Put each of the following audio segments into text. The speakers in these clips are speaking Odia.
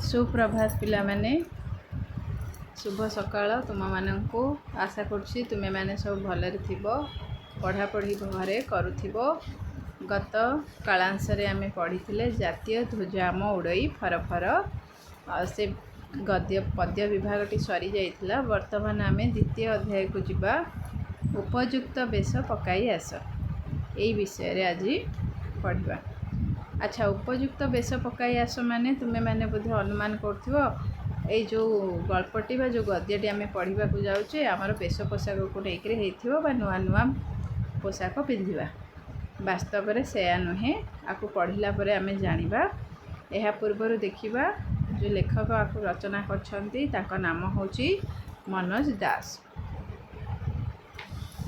सुप्रभात पिला माने, शुभ सकाळ तुम माननकु। आशा करुछि तुमे माने सब भलरे थिबो, पढ़ापढ़ी घरे करुथिबो। गत कालांशरे आमे पढ़िथिले जातीय ध्वजाम उड़ई फरफर। से गद्य पद्य विभागटी सरी जाइथिला। वर्तमान आमे द्वितीय अध्याय को जिबा। उपयुक्त बेश पकाई आस, एई विषय रे आज पढ़िबा। अच्छा, उपयुक्त बेश पकाई आस माने तुमे माने बोधे अनुमान करथिबो ए जो गल्पटी बा जो गद्यटी आमे पढ़िबा को जाउचे हमर बेश पोशाक को नेकरे हेथिबो बा नुआ नुआ पोशाक पिंधिबा। वास्तव रे सेया नुहे। आकु पढ़िला परे आमे जानिबा। एहा पूर्वरु देखिबा जो लेखक आकु रचना करछंती ताका नाम होची मनोज दास।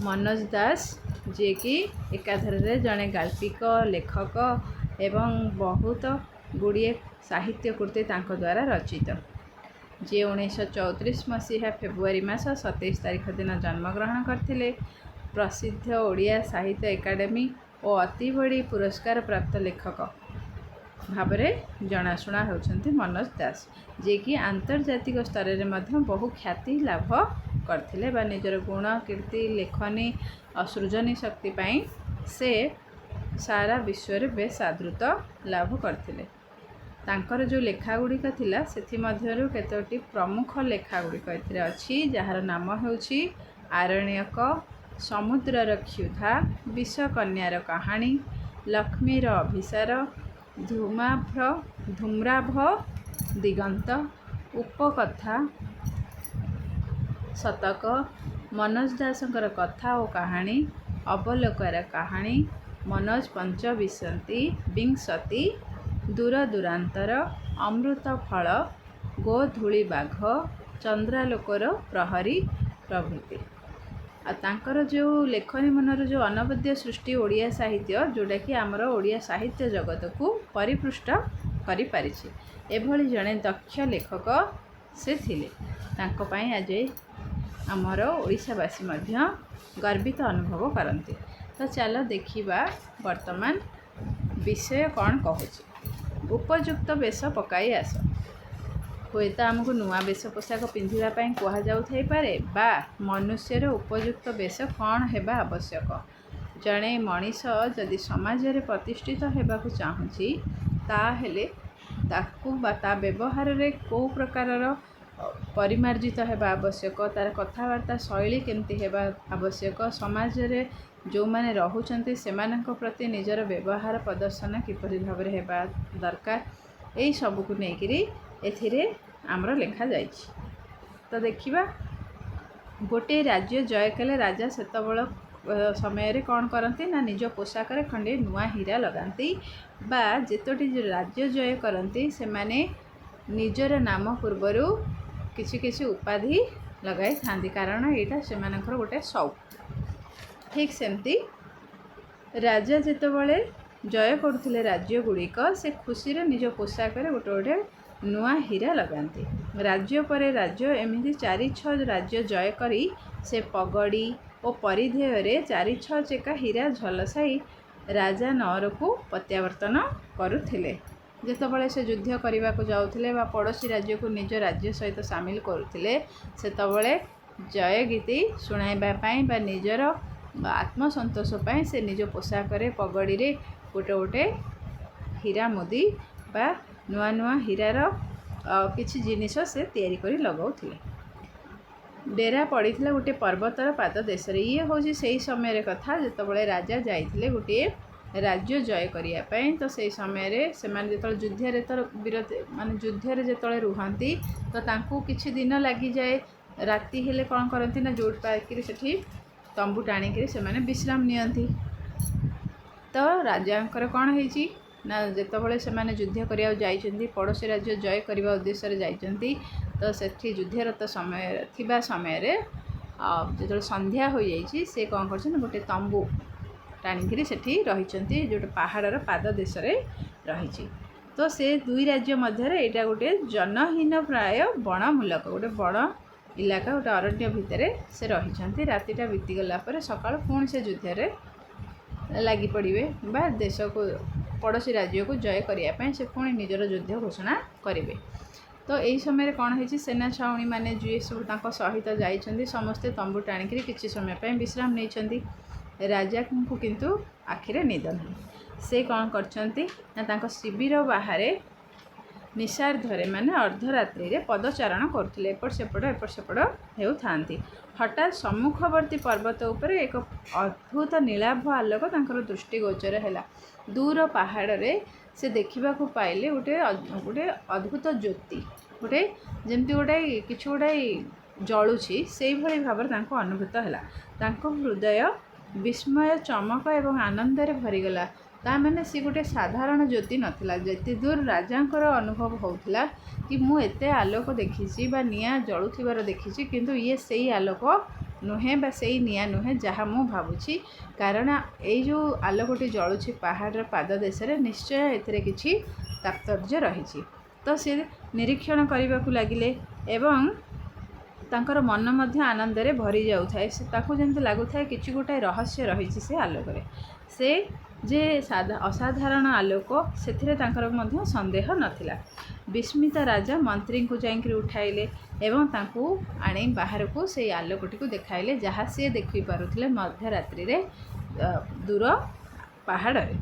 मनोज दास जे कि एकाधर रे जने गाल्पिक लेखक एवं बहुत गुड़िए साहित्य कृति तांको द्वारा रचित। जे 1934 मसीहा फेब्रुआरी मास 27 तारिख दिन जन्मग्रहण करथिले। प्रसिद्ध ओडिया साहित्य एकाडेमी और अति बड़ी पुरस्कार प्राप्त लेखक भावरे जनाशुना होउछंती मनोज दास, जे कि आंतर्जातिक स्तर रे मध्य बहु ख्याति लाभ करथिले बा निजर गुण कीर्ति लेखनी और सृजनी शक्ति पाई से सारा विश्व रे बेस आदृत लाभ करथिले। तांकर जो लेखा गुड़िक थिला सेथि मध्यरु केतोटी प्रमुख लेखा गुड़िक एथिरे अछि, जहार नाम हेउछि आरण्यक, समुद्रर क्षुधा, विषकन्यार कहानी, लक्ष्मीर अभिसार, धूम्राभ दिगंत, उपकथा, शतक, मनोज दासंकर कथा और कहानी, अवलोकर कहानी, मनोज पंचविंशति, दूर दूरांतर, अमृत फल, गोधूली बाघ, चंद्रालोकर प्रहरी प्रभृति। आ तांकर जो लेखनी मनर जो अनवद्य सृष्टि ओडिया साहित्य जोटा कि आमर ओडिया साहित्य जगत को परिपृष्ट करि पारिछि, एभली जने दक्ष लेखक से थिले। तांको पई आज आमर ओडिशावासी मध्य गर्वित अनुभव करते। तो चलो देखिबा वर्तमान विषय कौन कहूँ। उपयुक्त बेश पकाई आस। हुए तो आमको नुआ बेश पोशाक पिंधिबाई कह जाऊे बा मनुष्यर उपयुक्त बेश कौन हेबा आवश्यक। जड़े मनीष जदि समाज रे प्रतिष्ठित होगाकू चाहूँगी ताहेले ताकू बा ता व्यवहार रे को प्रकार परिमार्जित होगा आवश्यक, तार कथबार्ता शैली केमती हेबा आवश्यक, समाज रे जो माने रहुचंती सेमानक प्रति निजर व्यवहार प्रदर्शन किपरि भाबरे हेबा दरकार, एई सब को नेकिरी एथिरे आमर लेखा जाइछि। तो देखिबा गोटे राज्य जय कले राजा सेतबेल समय रे कौन करती ना निज पोशाक रे खंडे नुआ हीरा लगाती बा जेतोटी राज्य जय करती से माने निजर नाम पूर्वरु किछि किछि उपाधि लगाई थांती, कारण एटा सेमानकर गोटे शौक। ठीक सेमती राजा जेतबेले जय करथिले राज्य गुड़िक से खुशी रे निज पोशाक रे गोटे गोटे नुआ हीरा लगाती। राज्य पर राज्य एमती 4-6 राज्य जय करी से पगड़ी और परिधेय रे 4-6 चेका हीरा झलसाई राजा नगर को प्रत्यावर्तन करुथिले। जेतबेले से युद्ध करने को जाउथिले बा पड़ोसी राज्य को निज राज्य सहित सामिल करुथिले, सेतबेले जय गीति शुणाइबा पई बा निजर आत्मसंतोष पाई से निज पोशाक रे पगड़ी रे गोटे गोटे हीरा मुदी बा नुआ नुआ हीरार किछि जिनिस से तैयारी करी लगाउथिले। डेरा पड़ीथिला गोटे पर्वतर पाद देश रे। ये होछि सेही समय रे कथा जेतबेले राजा जाइथिले गोटे राज्य जय करिया पई। तो सेही समय रे सेमान जेतबेले युद्ध रे तो विरत माने युद्ध रे जेतबेले रुहंती तो तांकू किछि दिन लागि जाए। राति हेले कोन करंती ना जोट पाइकरी सेठी तंबू टाणिकरी से माने विश्राम नियंती। तो राजांकर कौन होइछि ना जेतबेले से माने युद्ध करिया जाइछंती पड़ोसी राज्य जय करबा उद्देश्य रे जाइछंती, तो सेठी युद्धरत समय थिबा समय रे जेतबेले संध्या हो जाइछि से कौन करछन गोटे तंबू टाणिकरी सेठी रहिछंती जोटे पहाड़र पाद देश रे रहिछि। तो से दुई राज्य मध्य रे एटा गोटे जनहीन प्राय बणमूलक गोटे बण इलाका गोटे अरण्य भितर से रही। रातिटा बीतीगला सकाल पुणी से युद्ध ଲାଗି ପଡ଼ିବେ ବା ଦେଶକୁ ପଡ଼ୋଶୀ ରାଜ୍ୟକୁ ଜୟ କରିବା ପାଇଁ ସେ ପୁଣି ନିଜର ଯୁଦ୍ଧ ଘୋଷଣା କରିବେ। ତ ଏହି ସମୟରେ କ'ଣ ହେଇଛି, ସେନା ଛାଉଣୀମାନେ ଯିଏ ସବୁ ତାଙ୍କ ସହିତ ଯାଇଛନ୍ତି ସମସ୍ତେ ତମ୍ବୁ ଟାଣିକିରି କିଛି ସମୟ ପାଇଁ ବିଶ୍ରାମ ନେଇଛନ୍ତି। ରାଜାଙ୍କୁ କିନ୍ତୁ ଆଖିରେ ନିଦ ନାହିଁ। ସେ କ'ଣ କରିଛନ୍ତି ନା ତାଙ୍କ ଶିବିର ବାହାରେ ନିଶାର୍ଦ୍ଧରେ ମାନେ ଅର୍ଦ୍ଧରାତ୍ରିରେ ପଦଚାରଣ କରୁଥିଲେ, ଏପଟ ସେପଟ ହେଉଥାନ୍ତି। ହଠାତ୍ ସମ୍ମୁଖବର୍ତ୍ତୀ ପର୍ବତ ଉପରେ ଏକ ଅଦ୍ଭୁତ ନୀଳାଭ ଆଲୋକ ତାଙ୍କର ଦୃଷ୍ଟିଗୋଚର ହେଲା। ଦୂର ପାହାଡ଼ରେ ସେ ଦେଖିବାକୁ ପାଇଲେ ଗୋଟେ ଅଦ୍ଭୁତ ଜ୍ୟୋତି, ଯେମିତି କିଛି ଗୋଟାଏ ଜଳୁଛି ସେଇଭଳି ଭାବରେ ତାଙ୍କୁ ଅନୁଭୂତ ହେଲା। ତାଙ୍କ ହୃଦୟ ବିସ୍ମୟ, ଚମକ ଏବଂ ଆନନ୍ଦରେ ଭରିଗଲା। ତା ମାନେ ସେ ଗୋଟେ ସାଧାରଣ ଜ୍ୟୋତି ନଥିଲା। ଯେତେ ଦୂର ରାଜାଙ୍କର ଅନୁଭବ ହେଉଥିଲା କି ମୁଁ ଏତେ ଆଲୋକ ଦେଖିଛି ବା ନିଆଁ ଜଳୁଥିବାର ଦେଖିଛି, କିନ୍ତୁ ଇଏ ସେଇ ଆଲୋକ ନୁହେଁ ବା ସେଇ ନିଆଁ ନୁହେଁ ଯାହା ମୁଁ ଭାବୁଛି, କାରଣ ଏଇ ଯେଉଁ ଆଲୋକଟି ଜଳୁଛି ପାହାଡ଼ର ପାଦଦେଶରେ ନିଶ୍ଚୟ ଏଥିରେ କିଛି ତାତ୍ପର୍ଯ୍ୟ ରହିଛି। ତ ସେ ନିରୀକ୍ଷଣ କରିବାକୁ ଲାଗିଲେ ଏବଂ ତାଙ୍କର ମନ ମଧ୍ୟ ଆନନ୍ଦରେ ଭରି ଯାଉଥାଏ। ତାକୁ ଯେମିତି ଲାଗୁଥାଏ କିଛି ଗୋଟାଏ ରହସ୍ୟ ରହିଛି ସେ ଆଲୋକରେ। ସେ ଯେ ଅସାଧାରଣ ଆଲୋକ ସେଥିରେ ତାଙ୍କର ମଧ୍ୟ ସନ୍ଦେହ ନଥିଲା। ବିସ୍ମିତ ରାଜା ମନ୍ତ୍ରୀଙ୍କୁ ଯାଇକରି ଉଠାଇଲେ ଏବଂ ତାଙ୍କୁ ଆଣି ବାହାରକୁ ସେଇ ଆଲୋକଟିକୁ ଦେଖାଇଲେ, ଯାହା ସିଏ ଦେଖିପାରୁଥିଲେ ମଧ୍ୟରାତ୍ରିରେ ଦୂର ପାହାଡ଼ରେ।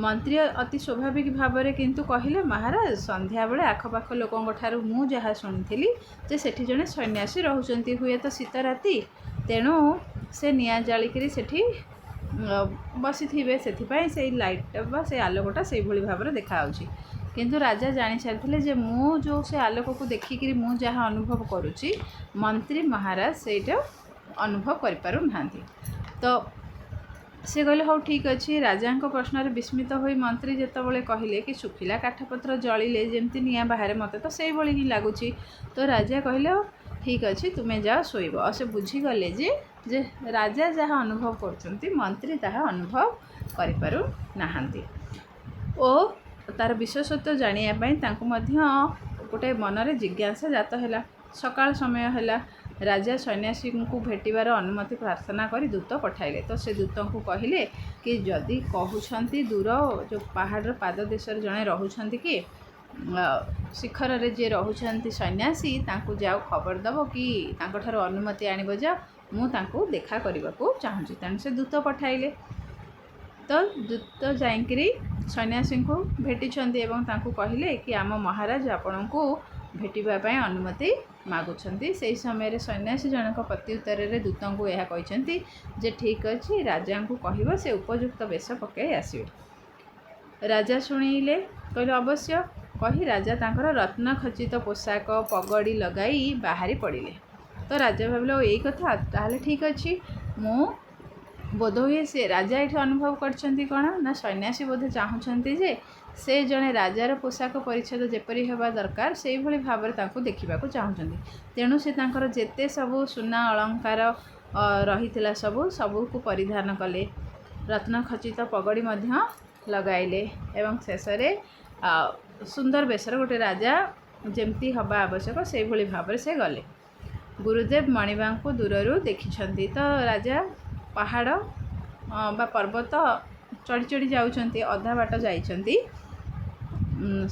ମନ୍ତ୍ରୀ ଅତି ସ୍ୱାଭାବିକ ଭାବରେ କିନ୍ତୁ କହିଲେ, ମହାରାଜ, ସନ୍ଧ୍ୟାବେଳେ ଆଖପାଖ ଲୋକଙ୍କ ଠାରୁ ମୁଁ ଯାହା ଶୁଣିଥିଲି ଯେ ସେଠି ଜଣେ ସନ୍ନ୍ୟାସୀ ରହୁଛନ୍ତି, ହୁଏତ ଶୀତ ରାତି, ତେଣୁ ସେ ନିଆଁ ଜାଳିକିରି ସେଠି ବସିଥିବେ, ସେଥିପାଇଁ ସେଇ ଲାଇଟ୍ଟା ବା ସେଇ ଆଲୋକଟା ସେଇଭଳି ଭାବରେ ଦେଖାଯାଉଛି। କିନ୍ତୁ ରାଜା ଜାଣିସାରିଥିଲେ ଯେ ମୁଁ ଯେଉଁ ସେ ଆଲୋକକୁ ଦେଖିକିରି ମୁଁ ଯାହା ଅନୁଭବ କରୁଛି, ମନ୍ତ୍ରୀ ମହାରାଜ ସେଇଟା ଅନୁଭବ କରିପାରୁନାହାନ୍ତି। ତ ସେ କହିଲେ, ହଉ ଠିକ୍ ଅଛି। ରାଜାଙ୍କ ପ୍ରଶ୍ନରେ ବିସ୍ମିତ ହୋଇ ମନ୍ତ୍ରୀ ଯେତେବେଳେ କହିଲେ କି ଶୁଖିଲା କାଠପତ୍ର ଜଳିଲେ ଯେମିତି ନିଆଁ ବାହାରେ, ମୋତେ ତ ସେଇଭଳି ହିଁ ଲାଗୁଛି। ତ ରାଜା କହିଲେ, ଠିକ୍ ଅଛି, ତୁମେ ଯାଅ ଶୋଇବ। ଆଉ ସେ ବୁଝିଗଲେ ଯେ ରାଜା ଯାହା ଅନୁଭବ କରୁଛନ୍ତି ମନ୍ତ୍ରୀ ତାହା ଅନୁଭବ କରିପାରୁନାହାନ୍ତି। ଓ ତାର ବିଶେଷତ୍ୱ ଜାଣିବା ପାଇଁ ତାଙ୍କୁ ମଧ୍ୟ ଗୋଟେ ମନରେ ଜିଜ୍ଞାସା ଜାତ ହେଲା। ସକାଳ ସମୟ ହେଲା। ରାଜା ସନ୍ନ୍ୟାସୀଙ୍କୁ ଭେଟିବାର ଅନୁମତି ପ୍ରାର୍ଥନା କରି ଦୂତ ପଠାଇଲେ। ତ ସେ ଦୂତଙ୍କୁ କହିଲେ କି ଯଦି କହୁଛନ୍ତି ଦୂର ଯେଉଁ ପାହାଡ଼ର ପାଦଦେଶରେ ଜଣେ ରହୁଛନ୍ତି କି ଶିଖରରେ ଯିଏ ରହୁଛନ୍ତି ସନ୍ନ୍ୟାସୀ, ତାଙ୍କୁ ଯାଉ ଖବର ଦେବ କି ତାଙ୍କଠାରୁ ଅନୁମତି ଆଣିବ, ଯାଅ, ମୁଁ ତାଙ୍କୁ ଦେଖା କରିବାକୁ ଚାହୁଁଛି। ତେଣୁ ସେ ଦୂତ ପଠାଇଲେ। ତ ଦୂତ ଯାଇକରି ସନ୍ନ୍ୟାସୀଙ୍କୁ ଭେଟିଛନ୍ତି ଏବଂ ତାଙ୍କୁ କହିଲେ କି ଆମ ମହାରାଜ ଆପଣଙ୍କୁ ଭେଟିବା ପାଇଁ ଅନୁମତି ମାଗୁଛନ୍ତି। ସେହି ସମୟରେ ସନ୍ନ୍ୟାସୀ ଜଣକ ପ୍ରତ୍ୟୁତ୍ତରରେ ଦୂତଙ୍କୁ ଏହା କହିଛନ୍ତି ଯେ ଠିକ୍ ଅଛି, ରାଜାଙ୍କୁ କହିବ ସେ ଉପଯୁକ୍ତ ବେଶ ପକାଇ ଆସିବେ। ରାଜା ଶୁଣିଲେ, କହିଲେ ଅବଶ୍ୟ। କହି ରାଜା ତାଙ୍କର ରତ୍ନ ଖଚିତ ପୋଷାକ ପଗଡ଼ି ଲଗାଇ ବାହାରି ପଡ଼ିଲେ। ତ ରାଜା ଭାବିଲେ, ଏଇ କଥା, ତାହେଲେ ଠିକ୍ ଅଛି। ମୁଁ ବୋଧହୁଏ ସେ ରାଜା ଏଠି ଅନୁଭବ କରିଛନ୍ତି କ'ଣ ନା ସନ୍ନ୍ୟାସୀ ବୋଧେ ଚାହୁଁଛନ୍ତି ଯେ ସେ ଜଣେ ରାଜାର ପୋଷାକ ପରିଚ୍ଛଦ ଯେପରି ହେବା ଦରକାର ସେଇଭଳି ଭାବରେ ତାଙ୍କୁ ଦେଖିବାକୁ ଚାହୁଁଛନ୍ତି। ତେଣୁ ସେ ତାଙ୍କର ଯେତେ ସବୁ ସୁନା ଅଳଙ୍କାର ରହିଥିଲା ସବୁକୁ ପରିଧାନ କଲେ, ରତ୍ନ ଖଚିତ ପଗଡ଼ି ମଧ୍ୟ ଲଗାଇଲେ ଏବଂ ଶେଷରେ ସୁନ୍ଦର ବେଶରେ ଗୋଟେ ରାଜା ଯେମିତି ହେବା ଆବଶ୍ୟକ ସେଇଭଳି ଭାବରେ ସେ ଗଲେ। ଗୁରୁଦେବ ମଣିବାଙ୍କୁ ଦୂରରୁ ଦେଖିଛନ୍ତି। ତ ରାଜା ପାହାଡ଼ ବା ପର୍ବତ ଚଢ଼ି ଚଢ଼ି ଯାଉଛନ୍ତି, ଅଧା ବାଟ ଯାଇଛନ୍ତି।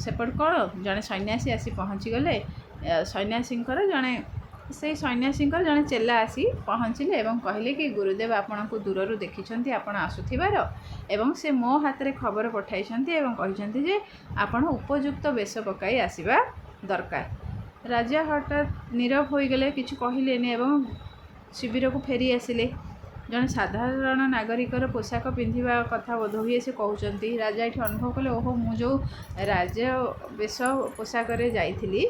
ସେପଟେ କ'ଣ ଜଣେ ସନ୍ନ୍ୟାସୀ ଆସି ପହଞ୍ଚିଗଲେ। ସେଇ ସନ୍ନ୍ୟାସୀଙ୍କର ଜଣେ ଚେଲା ଆସି ପହଞ୍ଚିଲେ ଏବଂ କହିଲେ କି ଗୁରୁଦେବ ଆପଣଙ୍କୁ ଦୂରରୁ ଦେଖିଛନ୍ତି ଆପଣ ଆସୁଥିବାର, ଏବଂ ସେ ମୋ ହାତରେ ଖବର ପଠାଇଛନ୍ତି ଏବଂ କହିଛନ୍ତି ଯେ ଆପଣ ଉପଯୁକ୍ତ ବେଶ ପକାଇ ଆସିବା ଦରକାର। ରାଜା ହଠାତ୍ ନୀରବ ହୋଇଗଲେ, କିଛି କହିଲେନି ଏବଂ ଶିବିରକୁ ଫେରି ଆସିଲେ। ଜଣେ ସାଧାରଣ ନାଗରିକର ପୋଷାକ ପିନ୍ଧିବା କଥା ବୋଧହୁଏ ସେ କହୁଛନ୍ତି। ରାଜା ଏଠି ଅନୁଭବ କଲେ, ଓହୋ, ମୁଁ ଯେଉଁ ରାଜ ବେଶ ପୋଷାକରେ ଯାଇଥିଲି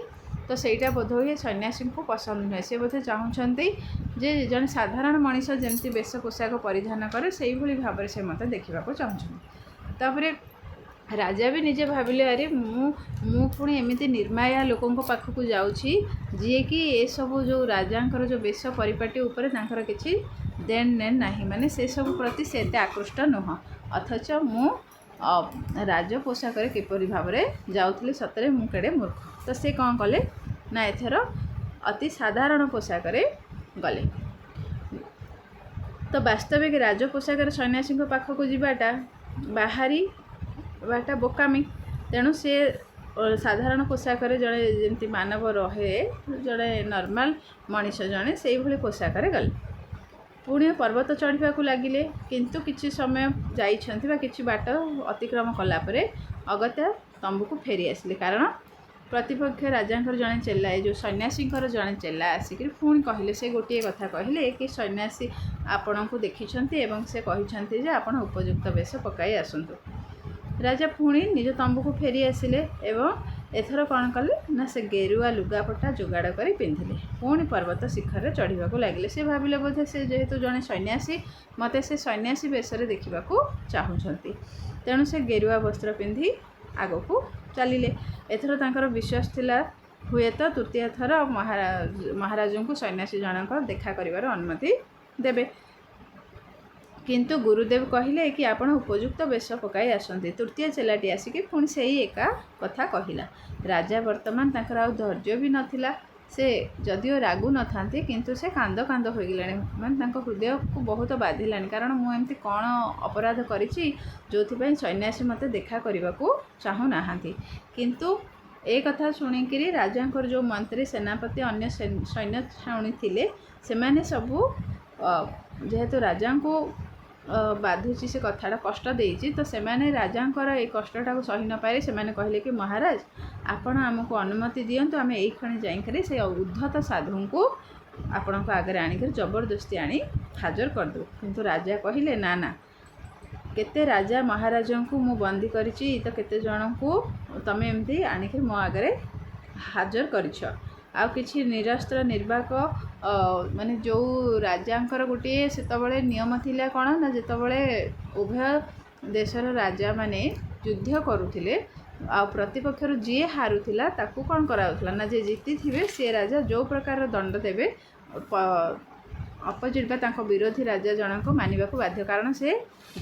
ତ ସେଇଟା ବୋଧହୁଏ ସନ୍ନ୍ୟାସୀଙ୍କୁ ପସନ୍ଦ ନୁହେଁ। ସେ ବୋଧେ ଚାହୁଁଛନ୍ତି ଯେ ଜଣେ ସାଧାରଣ ମଣିଷ ଯେମିତି ବେଶ ପୋଷାକ ପରିଧାନ କରେ ସେଇଭଳି ଭାବରେ ସେ ମୋତେ ଦେଖିବାକୁ ଚାହୁଁଛନ୍ତି। ତାପରେ ରାଜା ବି ନିଜେ ଭାବିଲେ, ଆରେ ମୁଁ ପୁଣି ଏମିତି ନିର୍ମାୟା ଲୋକଙ୍କ ପାଖକୁ ଯାଉଛି ଯିଏକି ଏସବୁ ଯେଉଁ ରାଜାଙ୍କର ଯେଉଁ ବେଶ ପରିପାଟି ଉପରେ ତାଙ୍କର କିଛି ଦେଣ ନେଣ ନାହିଁ, ମାନେ ସେସବୁ ପ୍ରତି ସେ ଏତେ ଆକୃଷ୍ଟ ନୁହଁ, ଅଥଚ ମୁଁ ରାଜ ପୋଷାକରେ କିପରି ଭାବରେ ଯାଉଥିଲି, ସତରେ ମୁଁ କେଡ଼େ ମୂର୍ଖ। ତ ସେ କ'ଣ କଲେ ନା ଏଥର ଅତି ସାଧାରଣ ପୋଷାକରେ ଗଲେ। ତ ବାସ୍ତବିକ ରାଜ ପୋଷାକରେ ସନ୍ନ୍ୟାସୀଙ୍କ ପାଖକୁ ଯିବାଟା ବାହାରିବାଟା ବୋକାମି। ତେଣୁ ସେ ସାଧାରଣ ପୋଷାକରେ ଜଣେ ଯେମିତି ମାନବ ରହେ, ଜଣେ ନର୍ମାଲ ମଣିଷ ଜଣେ ସେଇଭଳି ପୋଷାକରେ ଗଲେ। ପୁଣି ପର୍ବତ ଚଢ଼ିବାକୁ ଲାଗିଲେ, କିନ୍ତୁ କିଛି ସମୟ ଯାଇଛନ୍ତି ବା କିଛି ବାଟ ଅତିକ୍ରମ କଲା ପରେ ଅଗତ୍ୟା ତମ୍ବୁକୁ ଫେରି ଆସିଲେ। କାରଣ ପ୍ରତିପକ୍ଷ ରାଜାଙ୍କର ଜଣେ ଚେଲା, ଏ ଯେଉଁ ସନ୍ନ୍ୟାସୀଙ୍କର ଜଣେ ଚେଲା ଆସିକିରି ପୁଣି କହିଲେ, ସେ ଗୋଟିଏ କଥା କହିଲେ କି ସନ୍ନ୍ୟାସୀ ଆପଣଙ୍କୁ ଦେଖିଛନ୍ତି ଏବଂ ସେ କହିଛନ୍ତି ଯେ ଆପଣ ଉପଯୁକ୍ତ ବେଶ ପକାଇ ଆସନ୍ତୁ। ରାଜା ପୁଣି ନିଜ ତମ୍ବୁକୁ ଫେରି ଆସିଲେ ଏବଂ ଏଥର କ'ଣ କଲେ ନା ସେ ଗେରୁଆ ଲୁଗାପଟା ଯୋଗାଡ଼ କରି ପିନ୍ଧିଲେ। ପୁଣି ପର୍ବତ ଶିଖରରେ ଚଢ଼ିବାକୁ ଲାଗିଲେ। ସେ ଭାବିଲେ ବୋଧେ ସେ ଯେହେତୁ ଜଣେ ସନ୍ନ୍ୟାସୀ, ମୋତେ ସେ ସନ୍ନ୍ୟାସୀ ବେଶରେ ଦେଖିବାକୁ ଚାହୁଁଛନ୍ତି। ତେଣୁ ସେ ଗେରୁଆ ବସ୍ତ୍ର ପିନ୍ଧି ଆଗକୁ ଚାଲିଲେ। ଏଥର ତାଙ୍କର ବିଶ୍ୱାସ ଥିଲା ହୁଏତ ତୃତୀୟ ଥର ମହାରାଜଙ୍କୁ ସନ୍ନ୍ୟାସୀ ଜଣଙ୍କ ଦେଖା କରିବାର ଅନୁମତି ଦେବେ। କିନ୍ତୁ ଗୁରୁଦେବ କହିଲେ କି ଆପଣ ଉପଯୁକ୍ତ ବେଶ ପକାଇ ଆସନ୍ତି। ତୃତୀୟ ଚେଲାଟି ଆସିକି ପୁଣି ସେଇ ଏକା କଥା କହିଲା। ରାଜା ବର୍ତ୍ତମାନ ତାଙ୍କର ଆଉ ଧୈର୍ଯ୍ୟ ବି ନଥିଲା। ସେ ଯଦିଓ ରାଗୁ ନଥାନ୍ତି, କିନ୍ତୁ ସେ କାନ୍ଦ କାନ୍ଦ ହୋଇଗଲାଣି, ମାନେ ତାଙ୍କ ହୃଦୟକୁ ବହୁତ ବାଧିଲାଣି। କାରଣ ମୁଁ ଏମିତି କ'ଣ ଅପରାଧ କରିଛି ଯେଉଁଥିପାଇଁ ସନ୍ନ୍ୟାସୀ ମୋତେ ଦେଖା କରିବାକୁ ଚାହୁଁନାହାନ୍ତି। କିନ୍ତୁ ଏ କଥା ଶୁଣିକିରି ରାଜାଙ୍କର ଯେଉଁ ମନ୍ତ୍ରୀ, ସେନାପତି, ଅନ୍ୟ ସୈନ୍ୟ ଛାଉଣୀ ଥିଲେ, ସେମାନେ ସବୁ ଯେହେତୁ ରାଜାଙ୍କୁ ବାଧୁଛି, ସେ କଥାଟା କଷ୍ଟ ଦେଇଛି, ତ ସେମାନେ ରାଜାଙ୍କର ଏଇ କଷ୍ଟଟାକୁ ସହି ନପାରି ସେମାନେ କହିଲେ କି ମହାରାଜ ଆପଣ ଆମକୁ ଅନୁମତି ଦିଅନ୍ତୁ, ଆମେ ଏଇକ୍ଷଣି ଯାଇକରି ସେ ଉଦ୍ଧତ ସାଧୁଙ୍କୁ ଆପଣଙ୍କ ଆଗରେ ଆଣିକରି ଜବରଦସ୍ତି ଆଣି ହାଜର କରିଦେବୁ। କିନ୍ତୁ ରାଜା କହିଲେ ନା ନା, କେତେ ରାଜା ମହାରାଜଙ୍କୁ ମୁଁ ବନ୍ଦୀ କରିଛି, ତ କେତେ ଜଣଙ୍କୁ ତମେ ଏମିତି ଆଣିକରି ମୋ ଆଗରେ ହାଜର କରିଛ। ଆଉ କିଛି ନିରସ୍ତ୍ର ନିର୍ବାକ ମାନେ ଯେଉଁ ରାଜାଙ୍କର ଗୋଟିଏ ସେତେବେଳେ ନିୟମ ଥିଲା କ'ଣ ନା, ଯେତେବେଳେ ଉଭୟ ଦେଶର ରାଜାମାନେ ଯୁଦ୍ଧ କରୁଥିଲେ ଆଉ ପ୍ରତିପକ୍ଷରୁ ଯିଏ ହାରୁଥିଲା ତାକୁ କ'ଣ କରାଯାଉଥିଲା ନା, ଯିଏ ଜିତିଥିବେ ସେ ରାଜା ଯେଉଁ ପ୍ରକାର ଦଣ୍ଡ ଦେବେ ଅପୋଜିଟ୍ ବା ତାଙ୍କ ବିରୋଧୀ ରାଜା ଜଣଙ୍କ ମାନିବାକୁ ବାଧ୍ୟ। କାରଣ ସେ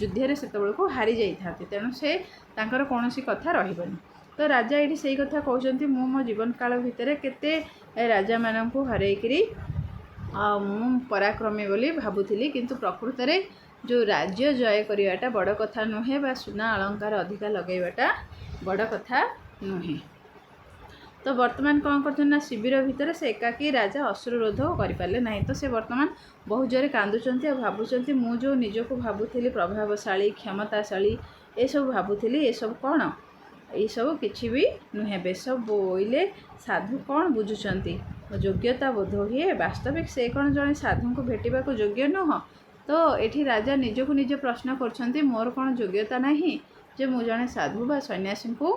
ଯୁଦ୍ଧରେ ସେତେବେଳକୁ ହାରି ଯାଇଥାନ୍ତି, ତେଣୁ ସେ ତାଙ୍କର କୌଣସି କଥା ରହିବନି। ତ ରାଜା ଏଇଠି ସେଇ କଥା କହୁଛନ୍ତି, ମୁଁ ମୋ ଜୀବନକାଳ ଭିତରେ କେତେ ରାଜାମାନଙ୍କୁ ହରେଇକିରି ମୁଁ ପରାକ୍ରମୀ ବୋଲି ଭାବୁଥିଲି, କିନ୍ତୁ ପ୍ରକୃତରେ ଯେଉଁ ରାଜ୍ୟ ଜୟ କରିବାଟା ବଡ଼ କଥା ନୁହେଁ ବା ସୁନା ଅଳଙ୍କାର ଅଧିକା ଲଗାଇବାଟା ବଡ଼ କଥା ନୁହେଁ। ତ ବର୍ତ୍ତମାନ କ'ଣ କରୁଛନ୍ତି ନା, ଶିବିର ଭିତରେ ସେ ଏକାକୀ ରାଜା ଅଶ୍ରୁରୋଧ କରିପାରିଲେ ନାହିଁ। ତ ସେ ବର୍ତ୍ତମାନ ବହୁତ ଜୋରେ କାନ୍ଦୁଛନ୍ତି ଆଉ ଭାବୁଛନ୍ତି, ମୁଁ ଯେଉଁ ନିଜକୁ ଭାବୁଥିଲି ପ୍ରଭାବଶାଳୀ, କ୍ଷମତାଶାଳୀ, ଏସବୁ ଭାବୁଥିଲି, ଏସବୁ କ'ଣ, ଏଇସବୁ କିଛି ବି ନୁହେଁ। ବେଶ ବୋଇଲେ ସାଧୁ କ'ଣ ବୁଝୁଛନ୍ତି, ଯୋଗ୍ୟତା ବୋଧ ହୁଏ ବାସ୍ତବିକ ସେ କ'ଣ ଜଣେ ସାଧୁଙ୍କୁ ଭେଟିବାକୁ ଯୋଗ୍ୟ ନୁହଁ। ତ ଏଠି ରାଜା ନିଜକୁ ନିଜେ ପ୍ରଶ୍ନ କରୁଛନ୍ତି, ମୋର କ'ଣ ଯୋଗ୍ୟତା ନାହିଁ ଯେ ମୁଁ ଜଣେ ସାଧୁ ବା ସନ୍ନ୍ୟାସୀଙ୍କୁ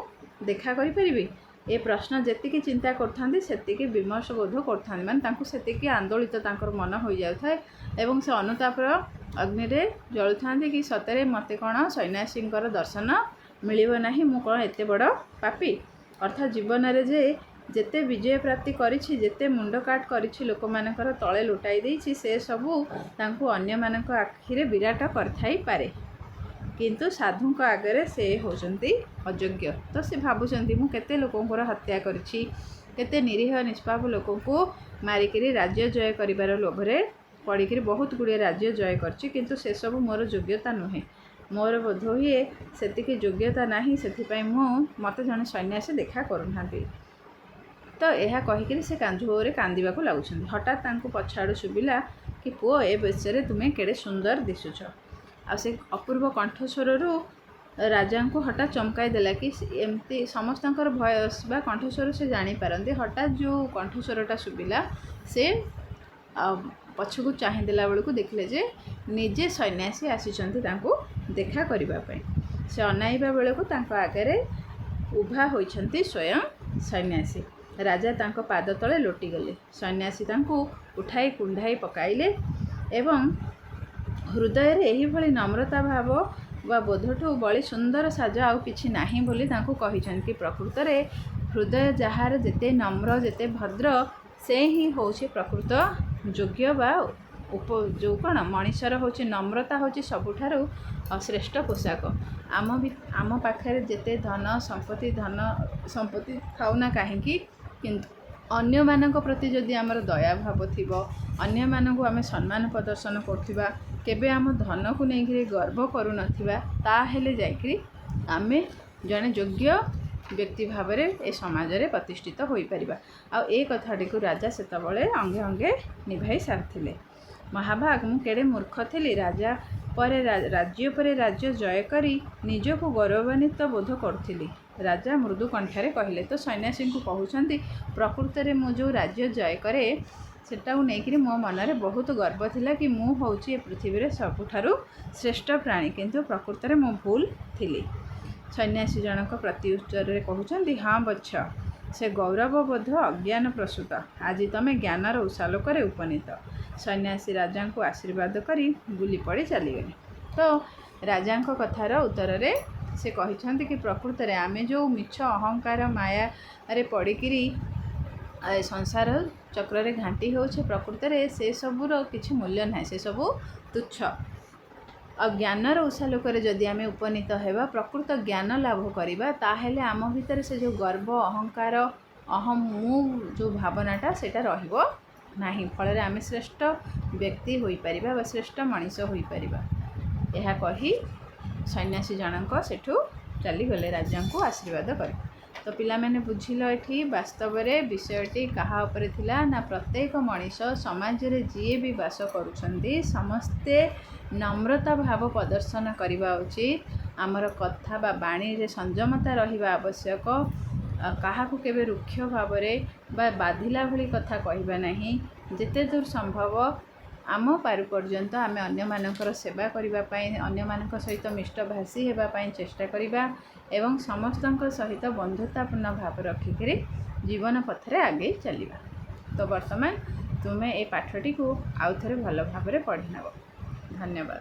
ଦେଖା କରିପାରିବି? ଏ ପ୍ରଶ୍ନ ଯେତିକି ଚିନ୍ତା କରୁଥାନ୍ତି ସେତିକି ବିମର୍ଷ ବୋଧ କରୁଥାନ୍ତି, ମାନେ ତାଙ୍କୁ ସେତିକି ଆନ୍ଦୋଳିତ ତାଙ୍କର ମନ ହୋଇଯାଉଥାଏ ଏବଂ ସେ ଅନୁତାପର ଅଗ୍ନିରେ ଜଳୁଥାନ୍ତି କି ସତରେ ମୋତେ କ'ଣ ସନ୍ନ୍ୟାସୀଙ୍କର ଦର୍ଶନ ମିଳିବ ନାହିଁ, ମୁଁ କ'ଣ ଏତେ ବଡ଼ ପାପୀ? ଅର୍ଥାତ୍ ଜୀବନରେ ଯେତେ ବିଜୟ ପ୍ରାପ୍ତି କରିଛି, ଯେତେ ମୁଣ୍ଡ କାଟ କରିଛି, ଲୋକମାନଙ୍କର ତଳେ ଲୁଟାଇ ଦେଇଛି, ସେସବୁ ତାଙ୍କୁ ଅନ୍ୟମାନଙ୍କ ଆଖିରେ ବିରାଟ କରିଥାଇପାରେ, କିନ୍ତୁ ସାଧୁଙ୍କ ଆଗରେ ସେ ହେଉଛନ୍ତି ଅଯୋଗ୍ୟ। ତ ସେ ଭାବୁଛନ୍ତି, ମୁଁ କେତେ ଲୋକଙ୍କର ହତ୍ୟା କରିଛି, କେତେ ନିରୀହ ନିଷ୍ପାପ ଲୋକଙ୍କୁ ମାରିକିରି ରାଜ୍ୟ ଜୟ କରିବାର ଲୋଭରେ ପଡ଼ିକିରି ବହୁତ ଗୁଡ଼ିଏ ରାଜ୍ୟ ଜୟ କରିଛି, କିନ୍ତୁ ସେସବୁ ମୋର ଯୋଗ୍ୟତା ନୁହେଁ। ମୋର ବୋଧ ହୁଏ ସେତିକି ଯୋଗ୍ୟତା ନାହିଁ, ସେଥିପାଇଁ ମୋତେ ଜଣେ ସନ୍ନ୍ୟାସୀ ଦେଖା କରୁନାହାନ୍ତି। ତ ଏହା କହିକିରି ସେ ଜୋରରେ କାନ୍ଦିବାକୁ ଲାଗୁଛନ୍ତି। ହଠାତ୍ ତାଙ୍କୁ ପଛଆଡ଼ୁ ଶୁଭିଲା କି ପୁଅ, ଏ ବେଶରେ ତୁମେ କେଡ଼େ ସୁନ୍ଦର ଦିଶୁଛ। ଆଉ ସେ ଅପୂର୍ବ କଣ୍ଠସ୍ୱରରୁ ରାଜାଙ୍କୁ ହଠାତ୍ ଚମକାଇ ଦେଲା କି ଏମିତି ସମସ୍ତଙ୍କର ଭଏସ୍ ବା କଣ୍ଠସ୍ୱର ସେ ଜାଣିପାରନ୍ତି। ହଠାତ୍ ଯେଉଁ କଣ୍ଠସ୍ୱରଟା ଶୁଭିଲା, ସେ ପଛକୁ ଚାହିଁ ଦେଲା ବେଳକୁ ଦେଖିଲେ ଯେ ନିଜେ ସନ୍ନ୍ୟାସୀ ଆସିଛନ୍ତି ତାଙ୍କୁ ଦେଖା କରିବା ପାଇଁ। ସେ ଅନାଇବା ବେଳକୁ ତାଙ୍କ ଆଗରେ ଉଭା ହୋଇଛନ୍ତି ସ୍ୱୟଂ ସନ୍ନ୍ୟାସୀ। ରାଜା ତାଙ୍କ ପାଦ ତଳେ ଲୋଟିଗଲେ। ସନ୍ନ୍ୟାସୀ ତାଙ୍କୁ ଉଠାଇ କୁଣ୍ଢାଇ ପକାଇଲେ ଏବଂ ହୃଦୟରେ ଏହିଭଳି ନମ୍ରତା ଭାବ ବା ବୋଧଠୁ ବଳି ସୁନ୍ଦର ସାଜ ଆଉ କିଛି ନାହିଁ ବୋଲି ତାଙ୍କୁ କହିଛନ୍ତି କି ପ୍ରକୃତରେ ହୃଦୟ ଯାହାର ଯେତେ ନମ୍ର, ଯେତେ ଭଦ୍ର, ସେ ହିଁ ହେଉଛି ପ୍ରକୃତ ଯୋଗ୍ୟ ବା ଯେଉଁ କ'ଣ ମଣିଷର ହେଉଛି ନମ୍ରତା ହେଉଛି ସବୁଠାରୁ ଶ୍ରେଷ୍ଠ ପୋଷାକ। ଆମ ପାଖରେ ଯେତେ ଧନ ସମ୍ପତ୍ତି ଥାଉ ନା କାହିଁକି, କିନ୍ତୁ ଅନ୍ୟମାନଙ୍କ ପ୍ରତି ଯଦି ଆମର ଦୟାଭାବ ଥିବ, ଅନ୍ୟମାନଙ୍କୁ ଆମେ ସମ୍ମାନ ପ୍ରଦର୍ଶନ କରୁଥିବା, କେବେ ଆମ ଧନକୁ ନେଇକରି ଗର୍ବ କରୁନଥିବା, ତାହେଲେ ଯାଇକରି ଆମେ ଜଣେ ଯୋଗ୍ୟ ବ୍ୟକ୍ତି ଭାବରେ ଏ ସମାଜରେ ପ୍ରତିଷ୍ଠିତ ହୋଇପାରିବା। ଆଉ ଏ କଥାଟିକୁ ରାଜା ସେତେବେଳେ ଅଙ୍ଗେ ଅଙ୍ଗେ ନିଭାଇ ସାରିଥିଲେ। ମହାଭାଗ, ମୁଁ କେଡ଼େ ମୂର୍ଖ ଥିଲି, ରାଜ୍ୟ ପରେ ରାଜ୍ୟ ଜୟ କରି ନିଜକୁ ଗୌରବାନ୍ୱିତ ବୋଧ କରୁଥିଲି। ରାଜା ମୃଦୁ କଣ୍ଠରେ କହିଲେ। ତ ସନ୍ନ୍ୟାସୀଙ୍କୁ କହୁଛନ୍ତି, ପ୍ରକୃତରେ ମୁଁ ଯେଉଁ ରାଜ୍ୟ ଜୟ କରେ ସେଟାକୁ ନେଇକରି ମୋ ମନରେ ବହୁତ ଗର୍ବ ଥିଲା କି ମୁଁ ହେଉଛି ଏ ପୃଥିବୀରେ ସବୁଠାରୁ ଶ୍ରେଷ୍ଠ ପ୍ରାଣୀ, କିନ୍ତୁ ପ୍ରକୃତରେ ମୁଁ ଭୁଲ ଥିଲି। ସନ୍ନ୍ୟାସୀ ଜଣକ ପ୍ରତି ଉତ୍ତରରେ କହୁଛନ୍ତି, ହଁ ବତ୍ସ, ସେ ଗୌରବବୋଧ ଅଜ୍ଞାନ ପ୍ରସୂତ। ଆଜି ତମେ ଜ୍ଞାନର ଉଷାଲୋକରେ ଉପନୀତ। ସନ୍ନ୍ୟାସୀ ରାଜାଙ୍କୁ ଆଶୀର୍ବାଦ କରି ବୁଲି ପଡ଼ି ଚାଲିଗଲେ। ତ ରାଜାଙ୍କ କଥାର ଉତ୍ତରରେ ସେ କହିଛନ୍ତି କି ପ୍ରକୃତରେ ଆମେ ଯେଉଁ ମିଛ ଅହଙ୍କାର ମାୟାରେ ପଡ଼ିକିରି ସଂସାର ଚକ୍ରରେ ଘାଣ୍ଟି ହେଉଛେ, ପ୍ରକୃତରେ ସେସବୁର କିଛି ମୂଲ୍ୟ ନାହିଁ, ସେସବୁ ତୁଚ୍ଛ। ଆଉ ଜ୍ଞାନର ଉଷାଲୋକରେ ଯଦି ଆମେ ଉପନୀତ ହେବା, ପ୍ରକୃତ ଜ୍ଞାନ ଲାଭ କରିବା, ତାହେଲେ ଆମ ଭିତରେ ସେ ଯେଉଁ ଗର୍ବ, ଅହଙ୍କାର, ମୁଁ ଯେଉଁ ଭାବନାଟା ସେଇଟା ରହିବ ନାହିଁ। ଫଳରେ ଆମେ ଶ୍ରେଷ୍ଠ ବ୍ୟକ୍ତି ହୋଇପାରିବା ବା ଶ୍ରେଷ୍ଠ ମଣିଷ ହୋଇପାରିବା। ଏହା କହି ସନ୍ନ୍ୟାସୀ ଜଣକ ସେଠୁ ଚାଲିଗଲେ ରାଜାଙ୍କୁ ଆଶୀର୍ବାଦ କରି। ତ ପିଲାମାନେ ବୁଝିଲ, ଏଠି ବାସ୍ତବରେ ବିଷୟଟି କାହା ଉପରେ ଥିଲା ନା ପ୍ରତ୍ୟେକ ମଣିଷ ସମାଜରେ ଯିଏ ବି ବାସ କରୁଛନ୍ତି ସମସ୍ତେ ନମ୍ରତା ଭାବ ପ୍ରଦର୍ଶନ କରିବା ଉଚିତ। ଆମର କଥା ବା ବାଣୀରେ ସଂଯମତା ରହିବା ଆବଶ୍ୟକ। କାହାକୁ କେବେ ରୁକ୍ଷ ଭାବରେ ବା ବାଧିଲା ଭଳି କଥା କହିବା ନାହିଁ। ଯେତେ ଦୂର ସମ୍ଭବ ଆମ ପାରୁ ପର୍ଯ୍ୟନ୍ତ ଆମେ ଅନ୍ୟମାନଙ୍କର ସେବା କରିବା ପାଇଁ, ଅନ୍ୟମାନଙ୍କ ସହିତ ମିଷ୍ଟଭାଷୀ ହେବା ପାଇଁ ଚେଷ୍ଟା କରିବା ଏବଂ ସମସ୍ତଙ୍କ ସହିତ ବନ୍ଧୁତାପୂର୍ଣ୍ଣ ଭାବ ରଖିକରି ଜୀବନ ପଥରେ ଆଗେଇ ଚାଲିବା। ତ ବର୍ତ୍ତମାନ ତୁମେ ଏ ପାଠଟିକୁ ଆଉ ଥରେ ଭଲ ଭାବରେ ପଢ଼ି ନେବ। ଧନ୍ୟବାଦ।